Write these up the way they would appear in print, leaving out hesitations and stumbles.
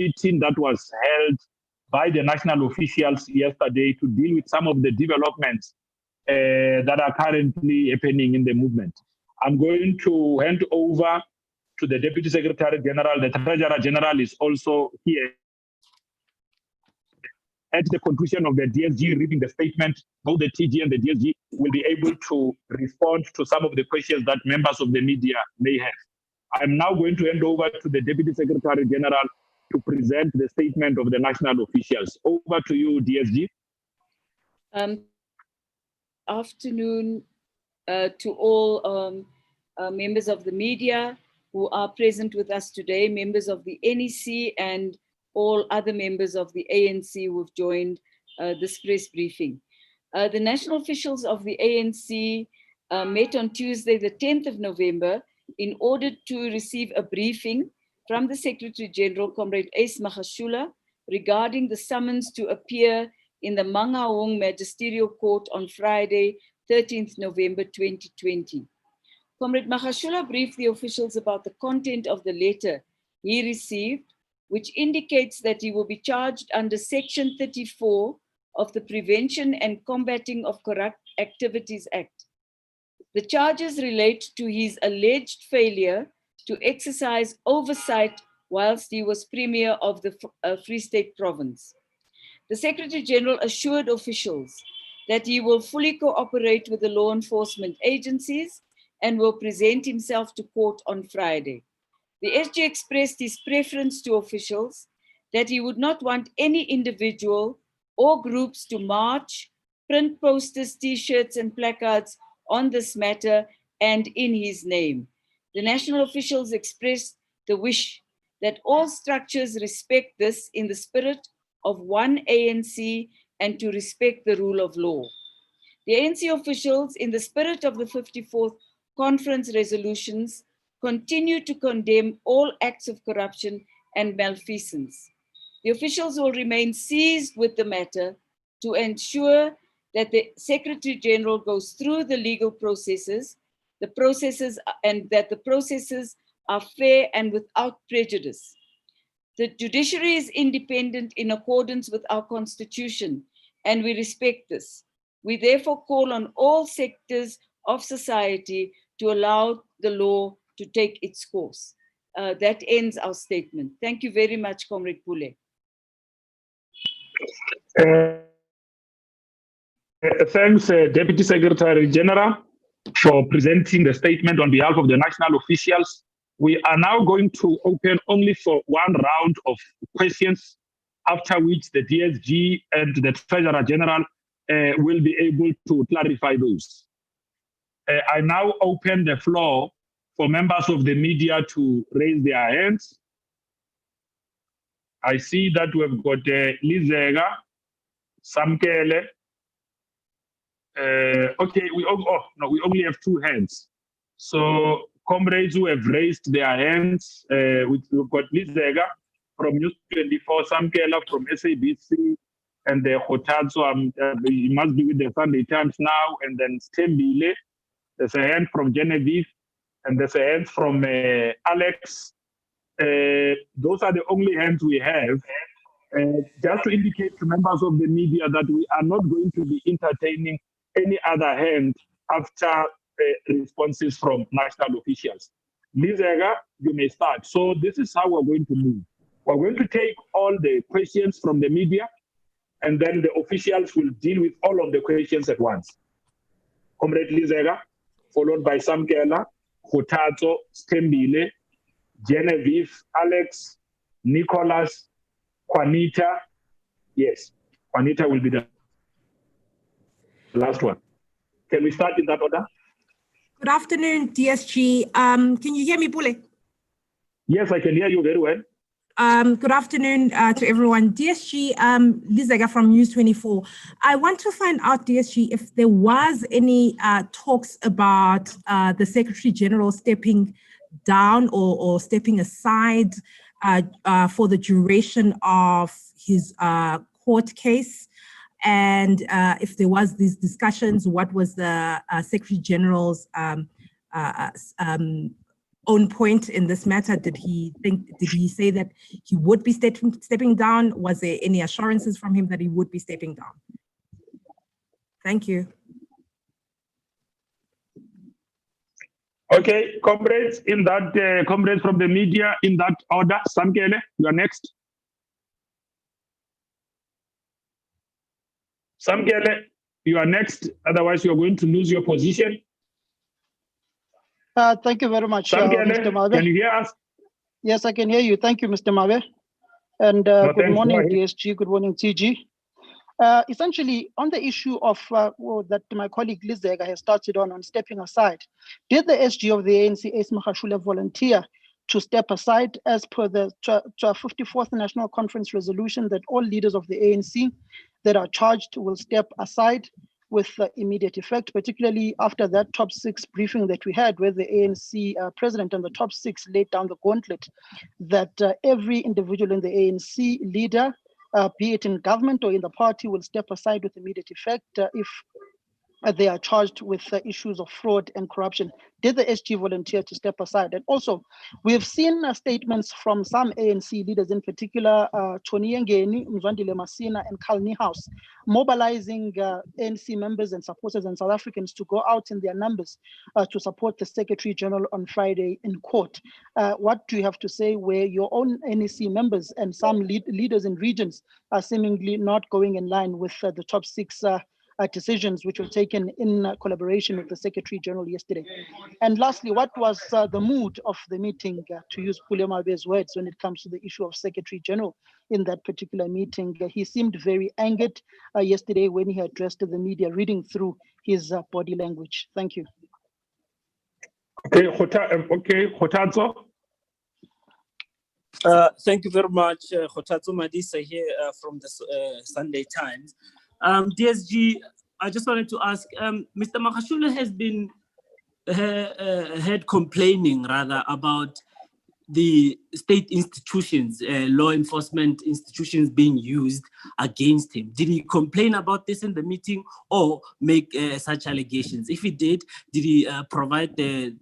meeting that was held by the national officials yesterday to deal with some of the developments that are currently happening in the movement. I'm going to hand over to the Deputy Secretary General. The Treasurer General is also here. At the conclusion of the DSG reading the statement, both the TG and the DSG will be able to respond to some of the questions that members of the media may have. I'm now going to hand over to the Deputy Secretary General to present the statement of the national officials. Over to you, DSG. Afternoon to all members of the media who are present with us today, members of the NEC and all other members of the ANC who have joined this press briefing. The national officials of the ANC met on Tuesday, the 10th of November, in order to receive a briefing from the Secretary General, Comrade SG Mahashula, regarding the summons to appear in the Mangaung Magisterial Court on Friday, 13th November 2020. Comrade Mahashula briefed the officials about the content of the letter he received, which indicates that he will be charged under Section 34 of the Prevention and Combating of Corrupt Activities Act. The charges relate to his alleged failure to exercise oversight whilst he was Premier of the Free State Province. The Secretary General assured officials that he will fully cooperate with the law enforcement agencies and will present himself to court on Friday. The SG expressed his preference to officials that he would not want any individual or groups to march, print posters, t-shirts and placards on this matter and in his name. The national officials expressed the wish that all structures respect this in the spirit of one ANC and to respect the rule of law. The ANC officials, in the spirit of the 54th Conference resolutions, continue to condemn all acts of corruption and malfeasance. The officials will remain seized with the matter to ensure that the Secretary General goes through the legal processes, and that the processes are fair and without prejudice. The judiciary is independent in accordance with our Constitution, and we respect this. We therefore call on all sectors of society to allow the law to take its course. That ends our statement. Thank you very much, Comrade Pule. Thanks, Deputy Secretary General, for presenting the statement on behalf of the national officials. We are now going to open only for one round of questions, after which the DSG and the Treasurer General will be able to clarify those. I now open the floor for members of the media to raise their hands. I see that we've got Lizega, Samkele. Okay, we only have two hands. So comrades who have raised their hands, we've got Lizega from News 24, Samkela from SABC, and the Hotatso, he must be with the Sunday Times now, and then Stembile. There's a hand from Genevieve, and there's a hand from Alex. Those are the only hands we have. Just to indicate to members of the media that we are not going to be entertaining any other hand after responses from national officials. Lizega, you may start. So this is how we're going to move. We're going to take all the questions from the media, and then the officials will deal with all of the questions at once. Comrade Lizega, followed by Samkela, Hotatso, Stembile, Genevieve, Alex, Nicholas, Juanita. Yes, Juanita will be the last one. Can we start in that order? Good afternoon, DSG. Can you hear me, Pule? Yes, I can hear you very well. Good afternoon to everyone. DSG, Lizega from News 24. I want to find out, DSG, if there was any talks about the Secretary General stepping down or stepping aside for the duration of his court case. And if there was these discussions, what was the Secretary General's own point in this matter? Did he say that he would be stepping down? Was there any assurances from him that he would be stepping down? Thank you. Okay, comrades, in that comrades from the media, in that order. Samkele, you are next. Samkele, you are next. Otherwise, you are going to lose your position. Thank you very much, Samkele, Mr. Mabe. can you hear us? Yes, I can hear you. Thank you, Mr. Mabe. And No, good thanks. morning, Go ahead. DSG. Good morning, TG. Essentially, on the issue of that my colleague Lizega has started on stepping aside, did the SG of the ANC, SG Mahashula, volunteer to step aside as per the 54th National Conference resolution that all leaders of the ANC that are charged will step aside with immediate effect, particularly after that top 6 briefing that we had where the ANC president and the top 6 laid down the gauntlet that every individual in the ANC leader, be it in government or in the party, will step aside with immediate effect if they are charged with issues of fraud and corruption. Did the SG volunteer to step aside? And also, we have seen statements from some ANC leaders, in particular, Tony Ngeni, Mzwandile Masina, and Carl Niehaus, mobilizing ANC members and supporters and South Africans to go out in their numbers to support the Secretary General on Friday in court. What do you have to say where your own NEC members and some leaders in regions are seemingly not going in line with the top 6 decisions which were taken in collaboration with the Secretary General yesterday? And lastly, what was the mood of the meeting, to use Pule Mabe's words, when it comes to the issue of Secretary General in that particular meeting? He seemed very angered yesterday when he addressed the media, reading through his body language. Thank you. Okay, Kgothatso. Thank you very much, Kgothatso Madisa here from the Sunday Times. DSG, I just wanted to ask, Mr. Mahashula has been heard complaining rather about the state institutions, law enforcement institutions being used against him. Did he complain about this in the meeting or make such allegations? If he did he provide the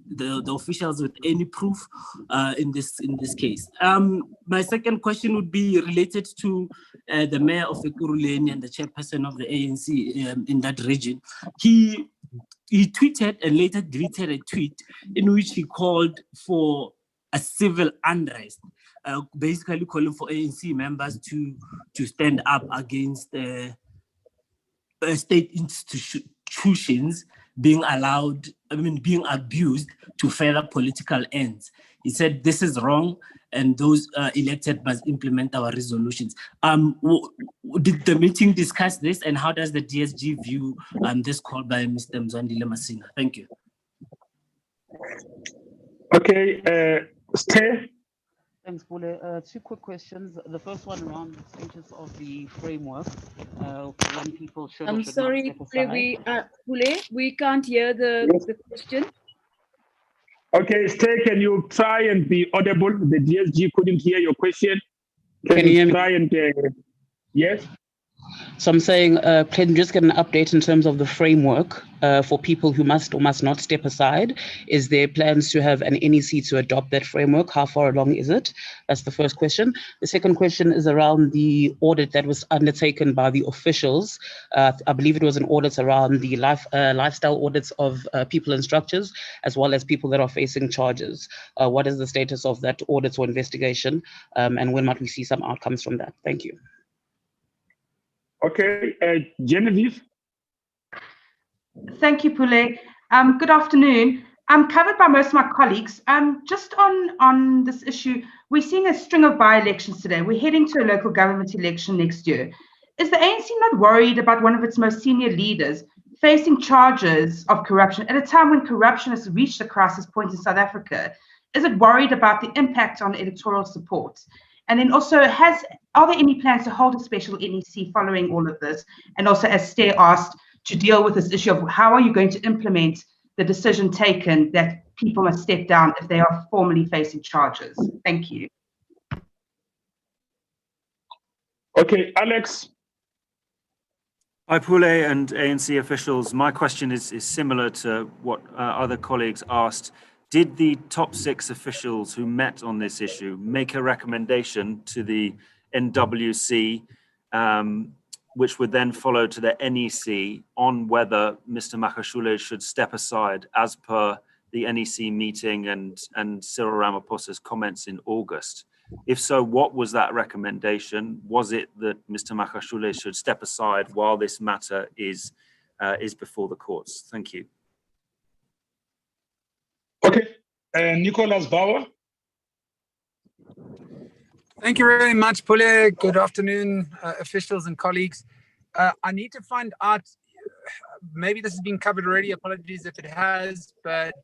officials with any proof in this case? My second question would be related to the mayor of Ekurhuleni and the chairperson of the ANC in that region. He tweeted and later deleted a tweet in which he called for a civil unrest, basically calling for ANC members to stand up against state institutions being being abused to further political ends. He said this is wrong and those elected must implement our resolutions. Did the meeting discuss this, and how does the DSG view this call by Mr. Mzwandile Masina? Thank you. Okay, Stay. Thanks, Pule. 2 quick questions. The first one around the status of the framework, when people should I'm should sorry, not step aside. Pule, we can't hear the question. Okay, Stay, can you try and be audible? The DSG couldn't hear your question. Can you hear me? Try and yes? So I'm saying, can you just get an update in terms of the framework for people who must or must not step aside? Is there plans to have an NEC to adopt that framework? How far along is it? That's the first question. The second question is around the audit that was undertaken by the officials. I believe it was an audit around the lifestyle audits of people and structures, as well as people that are facing charges. What is the status of that audit or investigation? And when might we see some outcomes from that? Thank you. Okay, Genevieve. Thank you, Pule. Good afternoon. I'm covered by most of my colleagues. Just on this issue, we're seeing a string of by-elections today. We're heading to a local government election next year. Is the ANC not worried about one of its most senior leaders facing charges of corruption at a time when corruption has reached a crisis point in South Africa? Is it worried about the impact on electoral support? And then also, are there any plans to hold a special NEC following all of this? And also, as Stay asked, to deal with this issue of how are you going to implement the decision taken that people must step down if they are formally facing charges? Thank you. Okay, Alex. Hi, Pule and ANC officials. My question is similar to what other colleagues asked. did the top 6 officials who met on this issue make a recommendation to the NWC, which would then follow to the NEC on whether Mr. Mahashule should step aside as per the NEC meeting and Cyril Ramaphosa's comments in August? If so, what was that recommendation? Was it that Mr. Mahashule should step aside while this matter is before the courts? Thank you. Okay, Nicholas Bauer. Thank you very much, Pule. Good afternoon, officials and colleagues. I need to find out, maybe this has been covered already, apologies if it has, but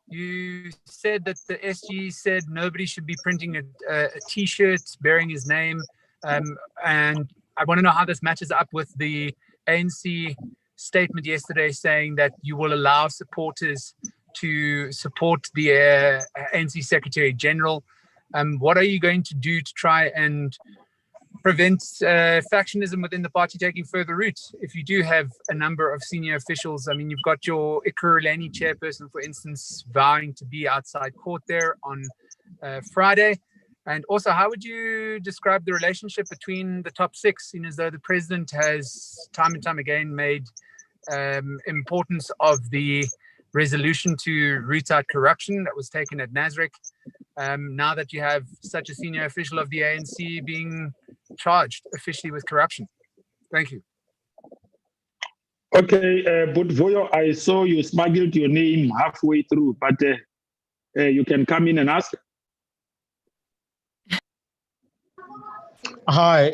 you said that the SG said nobody should be printing a T-shirt bearing his name, and I want to know how this matches up with the ANC statement yesterday saying that you will allow supporters to support the ANC Secretary General. What are you going to do to try and prevent factionism within the party taking further root? If you do have a number of senior officials, I mean, you've got your Ikuruleni chairperson, for instance, vowing to be outside court there on Friday. And also, how would you describe the relationship between the top 6, as though the president has time and time again made importance of the resolution to root out corruption that was taken at Nasrec, now that you have such a senior official of the ANC being charged officially with corruption? Thank you. Okay, Budvoyo, I saw you smuggled your name halfway through, but you can come in and ask. Hi,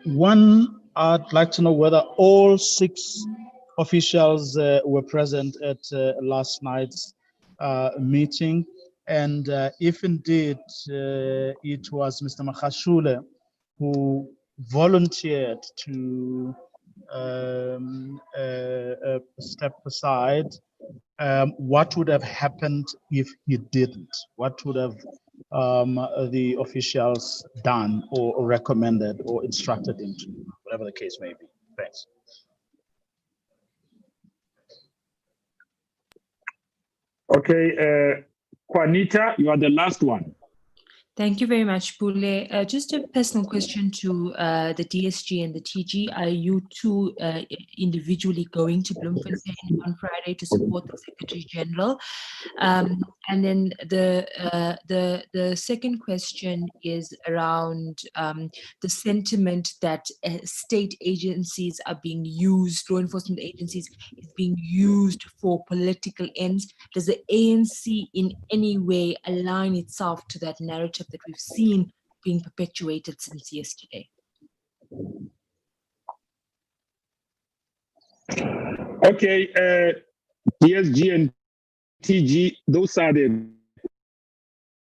one, I'd like to know whether all 6 officials were present at last night's meeting, and if indeed it was Mr. Mahashule who volunteered to step aside, what would have happened if he didn't? What would have the officials done or recommended or instructed him to, whatever the case may be? Thanks. Okay, Juanita, you are the last one. Thank you very much, Pule. Just a personal question to the DSG and the TG. Are you two individually going to Bloemfontein on Friday to support the Secretary General? And then the second question is around the sentiment that state agencies are being used, law enforcement agencies is being used for political ends. Does the ANC in any way align itself to that narrative that we've seen being perpetuated since yesterday? Okay, DSG and TG, those are the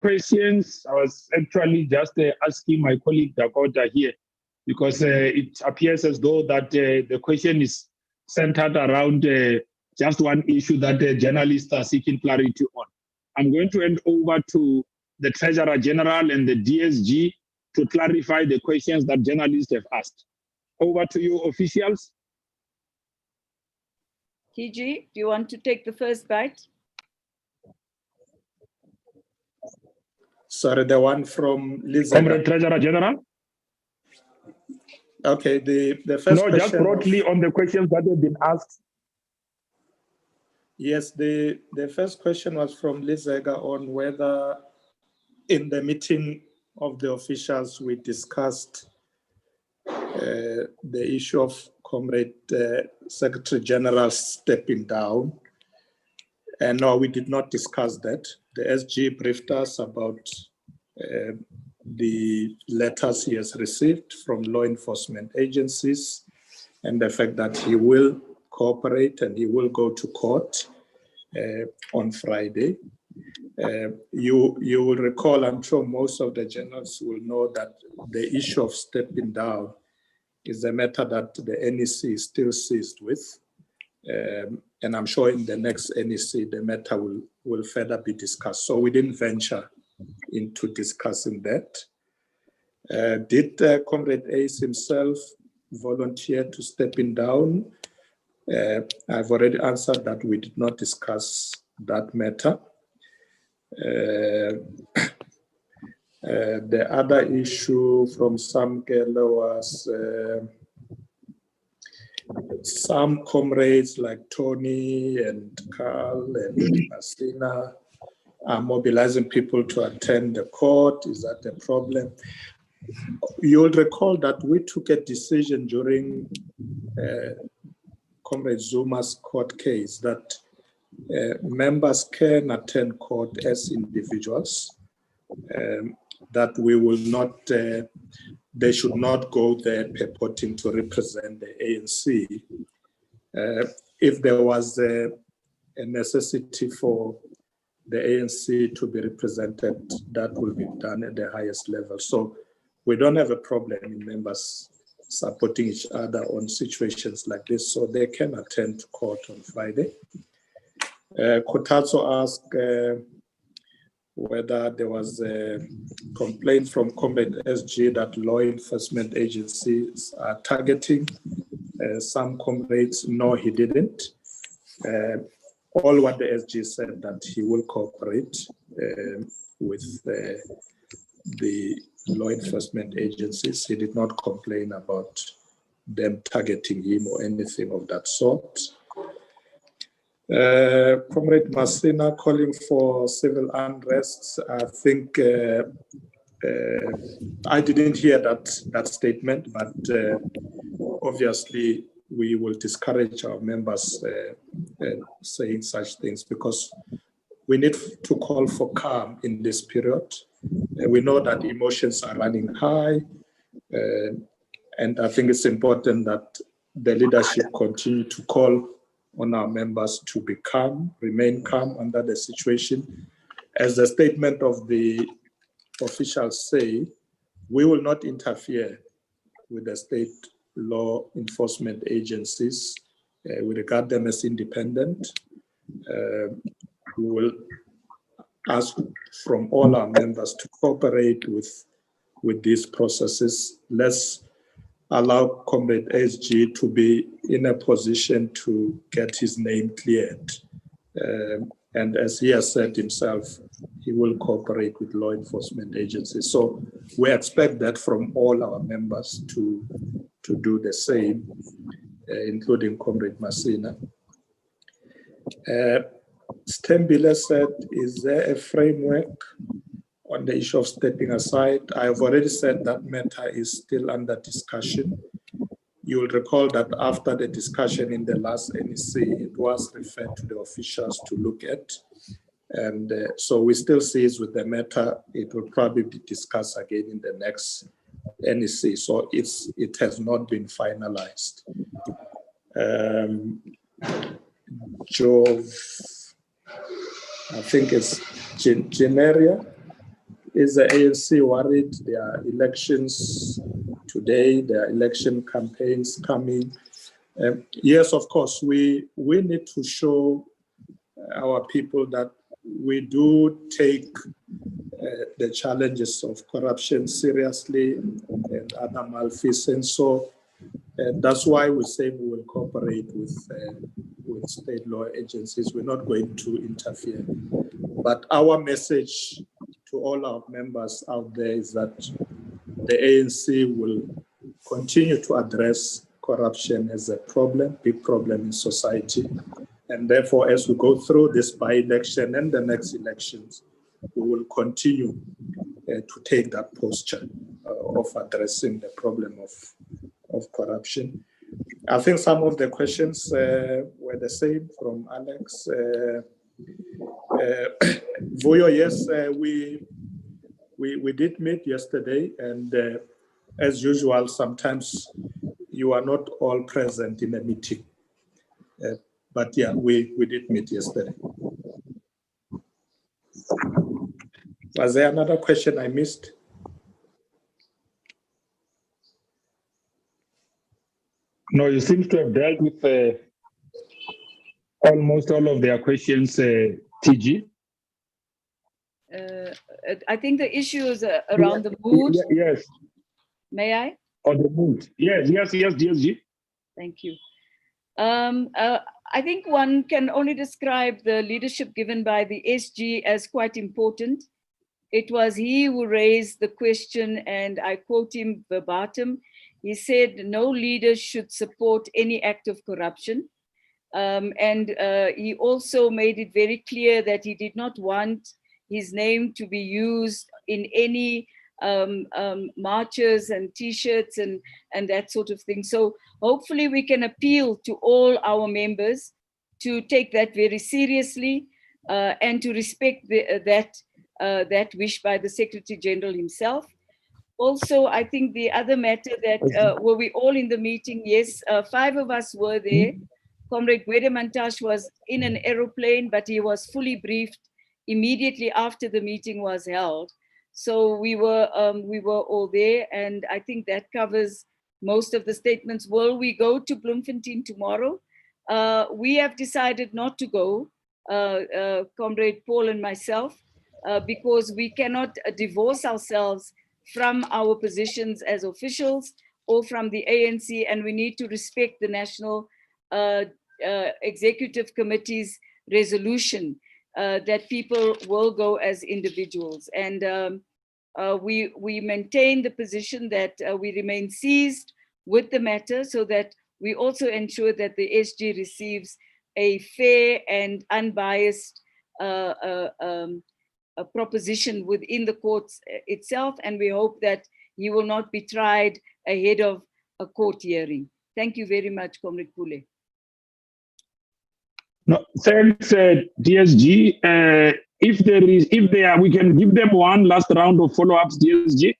questions. I was actually just asking my colleague Dakota here, because it appears as though that the question is centered around just one issue that the journalists are seeking clarity on. I'm going to hand over to the Treasurer General and the DSG to clarify the questions that journalists have asked. Over to you, officials. TG, do you want to take the first bite? Sorry, the one from Lisa. Comrade Treasurer General. Okay, the first question. No, just broadly on the questions that have been asked. Yes, the first question was from Lizega on whether in the meeting of the officials we discussed the issue of Comrade Secretary General stepping down. And no, we did not discuss that. The SG briefed us about the letters he has received from law enforcement agencies and the fact that he will cooperate and he will go to court on Friday. You will recall, I'm sure most of the journalists will know that the issue of stepping down is a matter that the NEC is still seized with. And I'm sure in the next NEC, the matter will further be discussed. So we didn't venture into discussing that. Did Comrade Ace himself volunteer to stepping down? I've already answered that we did not discuss that matter. The other issue from Samkela was some comrades like Tony and Carl and Masina are mobilizing people to attend the court. Is that a problem? You'll recall that we took a decision during Comrade Zuma's court case that members can attend court as individuals, that we will not, they should not go there purporting to represent the ANC. If there was a necessity for the ANC to be represented, that will be done at the highest level. So we don't have a problem in members supporting each other on situations like this, so they can attend court on Friday. Kotatso asked whether there was a complaint from Comrade SG that law enforcement agencies are targeting some comrades. No, he didn't. All what the SG said that he will cooperate with the law enforcement agencies. He did not complain about them targeting him or anything of that sort. Comrade Masina calling for civil unrest. I think I didn't hear that statement, but obviously we will discourage our members saying such things, because we need to call for calm in this period. We know that emotions are running high, and I think it's important that the leadership continue to call on our members to be calm, remain calm under the situation. As the statement of the officials say, we will not interfere with the state law enforcement agencies. We regard them as independent. We will ask from all our members to cooperate with these processes. Let's allow Comrade SG to be in a position to get his name cleared. And as he has said himself, he will cooperate with law enforcement agencies. So we expect that from all our members to do the same, including Comrade Masina. Stembile said, is there a framework on the issue of stepping aside? I have already said that matter is still under discussion. You will recall that after the discussion in the last NEC, it was referred to the officials to look at. And so we still cease with the matter. It will probably be discussed again in the next NEC. So it has not been finalized. Jove, I think it's Generia. Is the ANC worried? There are elections today, there are election campaigns coming. Yes, of course, we need to show our people that we do take the challenges of corruption seriously and other malfeasance. So that's why we say we will cooperate with state law agencies. We're not going to interfere. But our message to all our members out there is that the ANC will continue to address corruption as a problem, big problem in society. And therefore, as we go through this by-election and the next elections, we will continue to take that posture of addressing the problem of corruption. I think some of the questions were the same from Alex. Vuyo, yes, we did meet yesterday, and as usual, sometimes you are not all present in a meeting. But yeah, we did meet yesterday. Was there another question I missed? No, you seem to have dealt with almost all of their questions, TG. I think the issue is around the mood. Yes. May I? On the mood. Yes, DSG. Thank you. I think one can only describe the leadership given by the SG as quite important. It was he who raised the question, and I quote him verbatim. He said, no leader should support any act of corruption. He also made it very clear that he did not want his name to be used in any marches and T-shirts and that sort of thing. So hopefully we can appeal to all our members to take that very seriously and to respect that wish by the Secretary General himself. Also, I think the other matter that were we all in the meeting? Yes, 5 of us were there. Comrade Gwede Mantashe was in an aeroplane, but he was fully briefed immediately after the meeting was held. So we were all there, and I think that covers most of the statements. Will we go to Bloemfontein tomorrow? We have decided not to go, Comrade Paul and myself, because we cannot divorce ourselves from our positions as officials or from the ANC, and we need to respect the National Executive Committee's resolution that people will go as individuals. And we maintain the position that we remain seized with the matter so that we also ensure that the SG receives a fair and unbiased a proposition within the courts itself, and we hope that he will not be tried ahead of a court hearing. Thank you very much, Comrade Pule. No, thanks, DSG. We can give them one last round of follow-ups, DSG.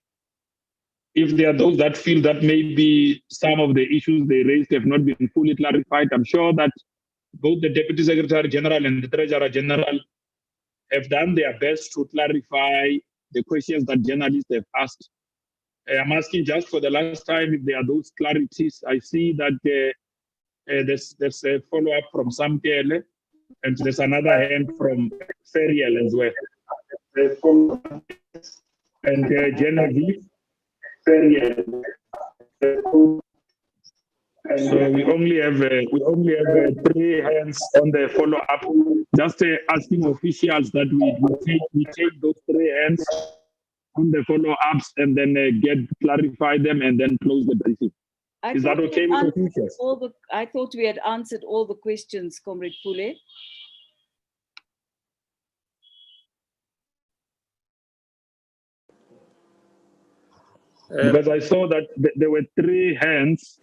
If there are those that feel that maybe some of the issues they raised have not been fully clarified, I'm sure that both the Deputy Secretary General and the Treasurer General have done their best to clarify the questions that journalists have asked. I'm asking just for the last time if there are those clarities. I see that there's a follow-up from Samkele, and there's another hand from Feriel as well. And Genevieve, Feriel. So we only have 3 hands on the follow-up. Just asking officials that we take those 3 hands on the follow-ups and then clarify them and then close the briefing. Is that okay with officials? I thought we had answered all the questions, Comrade Pule. Because I saw that there were 3 hands.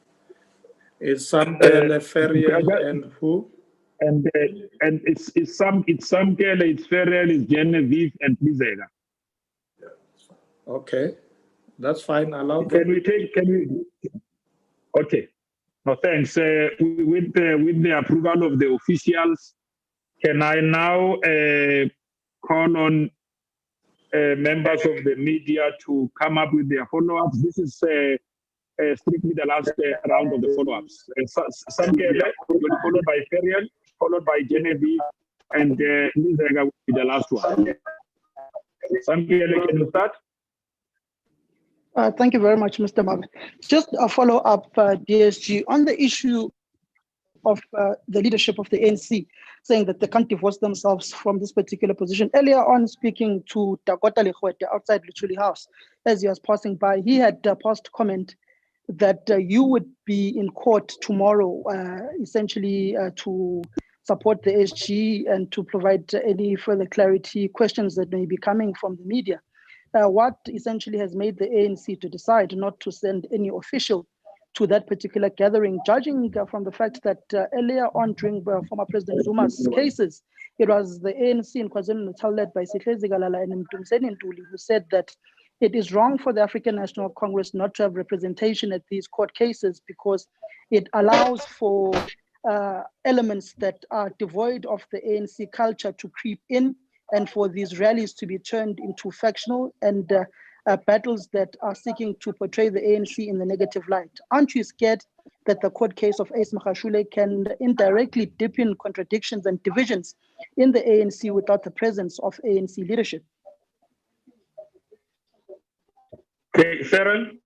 Is Samkele, Feriel, and who? And it's Samkele, it's Feriel, it's Genevieve, and Lizega. Okay, that's fine. Okay. No, thanks. With the approval of the officials, can I now call on members of the media to come up with their follow-ups? This is strictly the last round of the follow-ups. Samkele will be followed by Feriel, followed by Genevieve, and Lizega will be the last one. Samkele, can you start? Thank you very much, Mr. Mab. Just a follow-up, DSG, on the issue of the leadership of the ANC, saying that they can't divorce themselves from this particular position. Earlier on, speaking to Duarte outside Luchuli House, as he was passing by, he had passed comment that you would be in court tomorrow, essentially to support the SG and to provide any further clarity, questions that may be coming from the media. What essentially has made the ANC to decide not to send any official to that particular gathering, judging from the fact that earlier on during former President Zuma's cases, it was the ANC in KwaZulu-Natal led by Sihlezi Galala and Mdumiseni Ntuli who said that it is wrong for the African National Congress not to have representation at these court cases because it allows for elements that are devoid of the ANC culture to creep in, and for these rallies to be turned into factional and battles that are seeking to portray the ANC in the negative light. Aren't you scared that the court case of SG Mahashula can indirectly dip in contradictions and divisions in the ANC without the presence of ANC leadership? Okay, Sharon?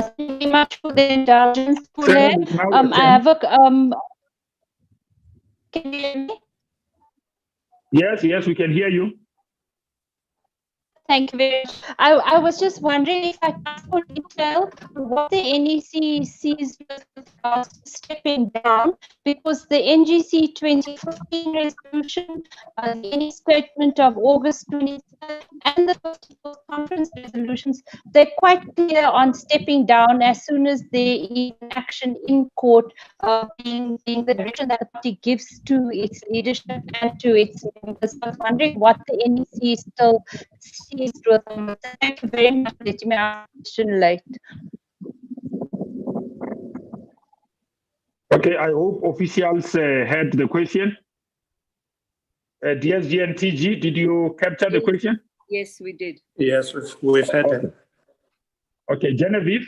Thank you very much for the indulgence, Pule. Seven is now your I turn. have a can you hear me? Yes, we can hear you. Thank you very much. I was just wondering if I could ask for detail on what the NEC sees with regards to stepping down, because the NGC 2015 resolution, the NEC statement of August 23rd, and the 54th conference resolutions, they're quite clear on stepping down as soon as there is action in court, being the direction that the party gives to its leadership and to its members. I was wondering what the NEC still sees with them. Thank you very much for letting me ask the question late. Okay, I hope officials heard the question. DSG and TG, did you capture the question? Yes, we did. Yes, we've had it. Okay, Genevieve.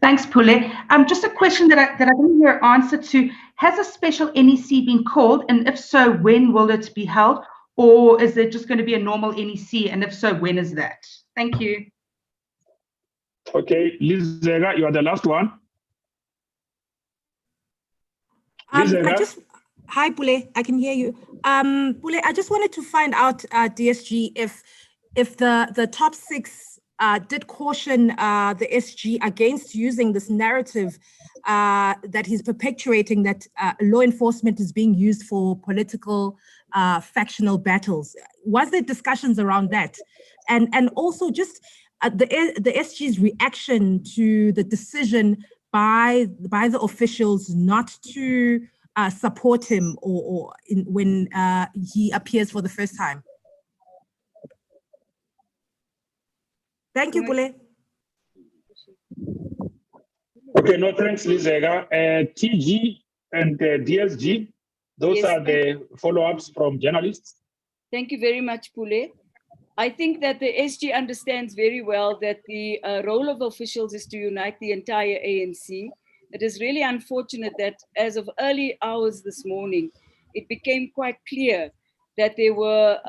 Thanks, Pule. Just a question that I didn't hear answer to. Has a special NEC been called? And if so, when will it be held? Or is it just going to be a normal NEC? And if so, when is that? Thank you. Okay, Liz Zega, you are the last one. Hi, Pule, I can hear you. Pule, I just wanted to find out, DSG, if the top six did caution the SG against using this narrative that he's perpetuating, that law enforcement is being used for political factional battles. Was there discussions around that? And also just the SG's reaction to the decision by the officials not to support him when he appears for the first time. Thank you, Pule. Okay, no, thanks, Lizega. TG and DSG, those are the follow-ups from journalists. Thank you very much, Pule. I think that the SG understands very well that the role of officials is to unite the entire ANC. It is really unfortunate that as of early hours this morning, it became quite clear that there were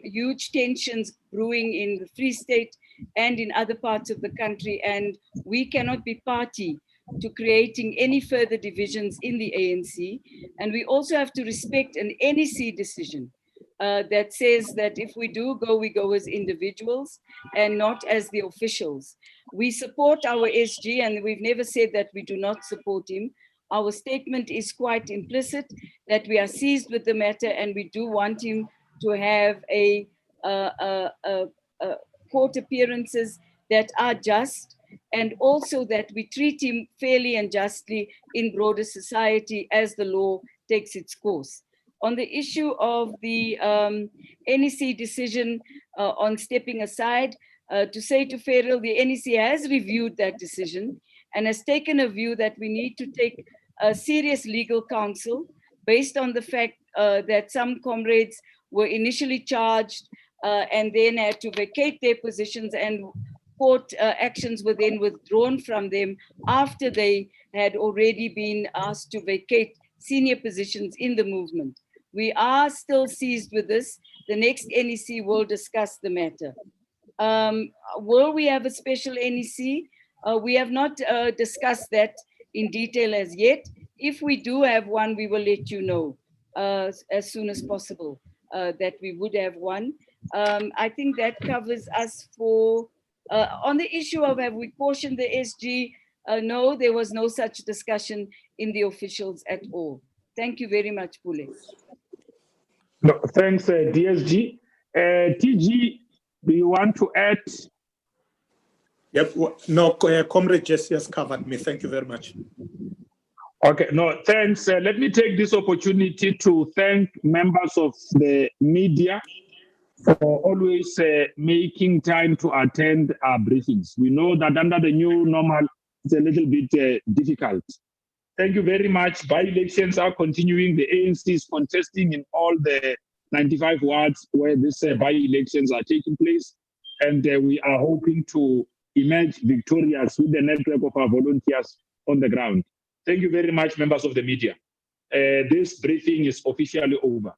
huge tensions brewing in the Free State and in other parts of the country, and we cannot be party to creating any further divisions in the ANC. And we also have to respect an NEC decision that says that if we do go, we go as individuals and not as the officials. We support our SG, and we've never said that we do not support him. Our statement is quite implicit that we are seized with the matter, and we do want him to have a court appearances that are just, and also that we treat him fairly and justly in broader society as the law takes its course. On the issue of the NEC decision on stepping aside, to say to Ferrell, the NEC has reviewed that decision and has taken a view that we need to take a serious legal counsel based on the fact that some comrades were initially charged and then had to vacate their positions, and court actions were then withdrawn from them after they had already been asked to vacate senior positions in the movement. We are still seized with this. The next NEC will discuss the matter. Will we have a special NEC? We have not discussed that in detail as yet. If we do have one, we will let you know as soon as possible that we would have one. I think that covers us for, on the issue of have we cautioned the SG? No, there was no such discussion in the officials at all. Thank you very much, Pule. No, thanks, DSG. TG, do you want to add? Yep. No, Comrade Jessie has covered me. Thank you very much. Okay, no, thanks. Let me take this opportunity to thank members of the media for always making time to attend our briefings. We know that under the new normal, it's a little bit difficult. Thank you very much. By-elections are continuing. The ANC is contesting in all the 95 wards where these by-elections are taking place. And we are hoping to emerge victorious with the network of our volunteers on the ground. Thank you very much, members of the media. This briefing is officially over.